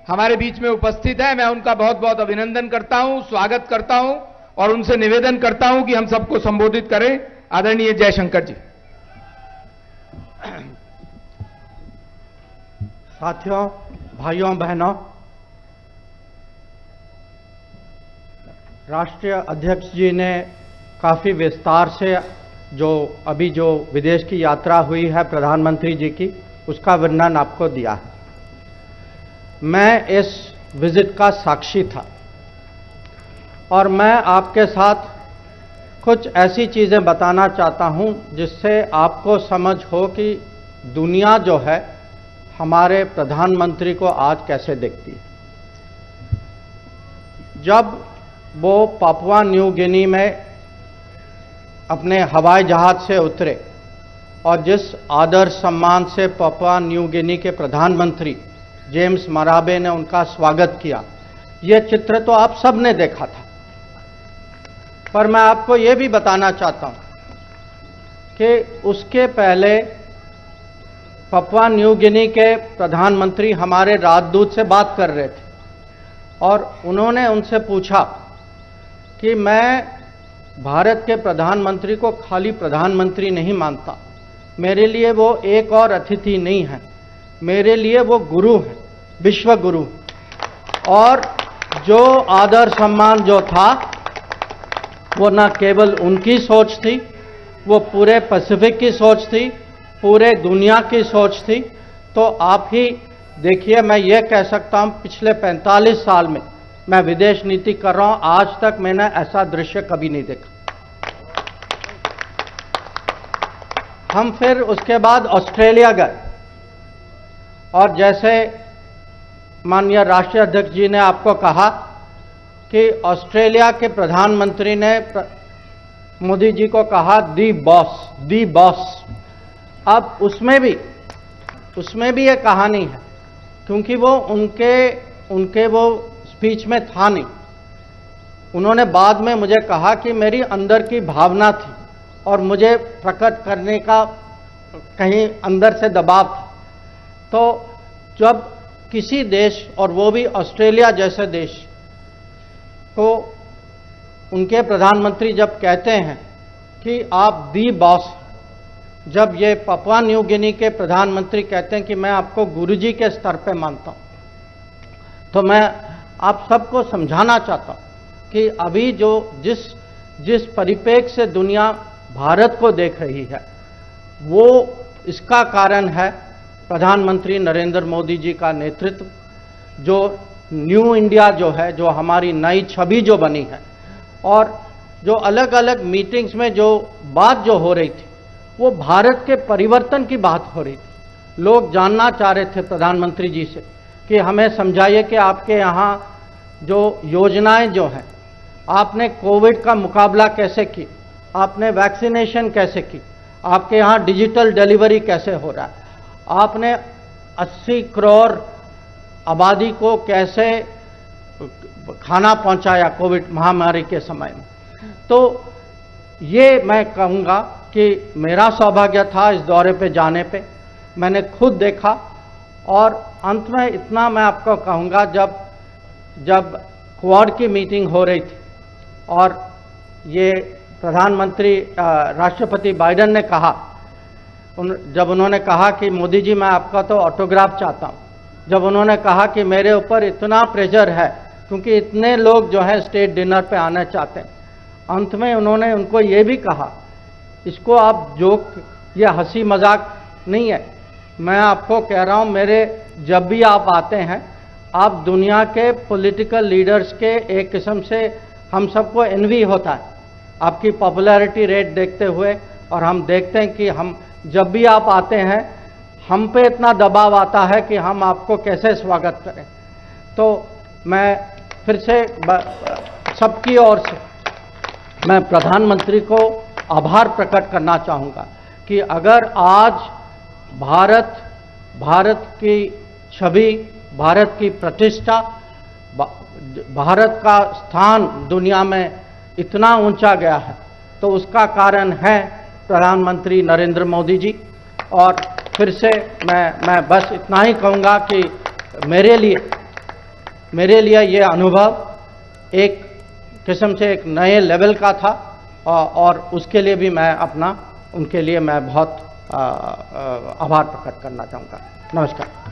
हमारे बीच में उपस्थित है। मैं उनका बहुत बहुत अभिनंदन करता हूं, स्वागत करता हूं और उनसे निवेदन करता हूं कि हम सबको संबोधित करें। आदरणीय जयशंकर जी। साथियों, भाइयों बहनों, राष्ट्रीय अध्यक्ष जी ने काफ़ी विस्तार से जो विदेश की यात्रा हुई है प्रधानमंत्री जी की, उसका वर्णन आपको दिया है। मैं इस विजिट का साक्षी था और मैं आपके साथ कुछ ऐसी चीज़ें बताना चाहता हूं जिससे आपको समझ हो कि दुनिया जो है हमारे प्रधानमंत्री को आज कैसे देखती है। जब वो पापुआ न्यू गिनी में अपने हवाई जहाज से उतरे और जिस आदर सम्मान से पापुआ न्यू गिनी के प्रधानमंत्री जेम्स मराबे ने उनका स्वागत किया, ये चित्र तो आप सब ने देखा था। पर मैं आपको ये भी बताना चाहता हूं कि उसके पहले पापुआ न्यू गिनी के प्रधानमंत्री हमारे राजदूत से बात कर रहे थे और उन्होंने उनसे पूछा कि मैं भारत के प्रधानमंत्री को खाली प्रधानमंत्री नहीं मानता, मेरे लिए वो एक और अतिथि नहीं है, मेरे लिए वो गुरु है, विश्व गुरु। और जो आदर सम्मान जो था वो न केवल उनकी सोच थी, वो पूरे पैसिफिक की सोच थी, पूरे दुनिया की सोच थी। तो आप ही देखिए, मैं ये कह सकता हूँ पिछले 45 साल में मैं विदेश नीति कर रहा हूँ, आज तक मैंने ऐसा दृश्य कभी नहीं देखा। हम फिर उसके बाद ऑस्ट्रेलिया गए और जैसे माननीय राष्ट्रीय अध्यक्ष जी ने आपको कहा कि ऑस्ट्रेलिया के प्रधानमंत्री ने मोदी जी को कहा दी बॉस। अब उसमें भी ये कहानी है, क्योंकि वो उनके वो स्पीच में था नहीं। उन्होंने बाद में मुझे कहा कि मेरी अंदर की भावना थी और मुझे प्रकट करने का कहीं अंदर से दबाव था। तो जब किसी देश, और वो भी ऑस्ट्रेलिया जैसे देश को, उनके प्रधानमंत्री जब कहते हैं कि आप दी बॉस, जब ये पापुआ न्यू गिनी के प्रधानमंत्री कहते हैं कि मैं आपको गुरुजी के स्तर पे मानता हूं, तो मैं आप सबको समझाना चाहता हूं कि अभी जो जिस परिप्रेक्ष्य से दुनिया भारत को देख रही है, वो इसका कारण है प्रधानमंत्री नरेंद्र मोदी जी का नेतृत्व। जो न्यू इंडिया जो है, जो हमारी नई छवि जो बनी है, और जो अलग अलग मीटिंग्स में जो बात जो हो रही थी, वो भारत के परिवर्तन की बात हो रही थी। लोग जानना चाह रहे थे प्रधानमंत्री जी से कि हमें समझाइए कि आपके यहाँ जो योजनाएं जो हैं, आपने कोविड का मुकाबला कैसे की, आपने वैक्सीनेशन कैसे की, आपके यहाँ डिजिटल डिलीवरी कैसे हो रहा है, आपने 80 करोड़ आबादी को कैसे खाना पहुंचाया कोविड महामारी के समय में। तो ये मैं कहूँगा कि मेरा सौभाग्य था इस दौरे पे जाने पे, मैंने खुद देखा। और अंत में इतना मैं आपको कहूँगा, जब क्वाड की मीटिंग हो रही थी और ये प्रधानमंत्री राष्ट्रपति बाइडेन ने कहा, जब उन्होंने कहा कि मोदी जी मैं आपका तो ऑटोग्राफ चाहता हूँ, जब उन्होंने कहा कि मेरे ऊपर इतना प्रेशर है क्योंकि इतने लोग जो है स्टेट डिनर पे आना चाहते हैं, अंत में उन्होंने उनको ये भी कहा, इसको आप जोक या हंसी मजाक नहीं है, मैं आपको कह रहा हूँ, मेरे जब भी आप आते हैं, आप दुनिया के पॉलिटिकल लीडर्स के एक किस्म से हम सबको एनवी होता है आपकी पॉपुलैरिटी रेट देखते हुए, और हम देखते हैं कि हम जब भी आप आते हैं हम पे इतना दबाव आता है कि हम आपको कैसे स्वागत करें। तो मैं फिर से सबकी ओर से मैं प्रधानमंत्री को आभार प्रकट करना चाहूँगा कि अगर आज भारत की छवि, भारत की प्रतिष्ठा, भारत का स्थान दुनिया में इतना ऊंचा गया है, तो उसका कारण है प्रधानमंत्री नरेंद्र मोदी जी। और फिर से मैं बस इतना ही कहूँगा कि मेरे लिए मेरे लिए ये अनुभव एक किस्म से एक नए लेवल का था और उसके लिए भी मैं उनके लिए मैं बहुत आभार प्रकट करना चाहूँगा। नमस्कार।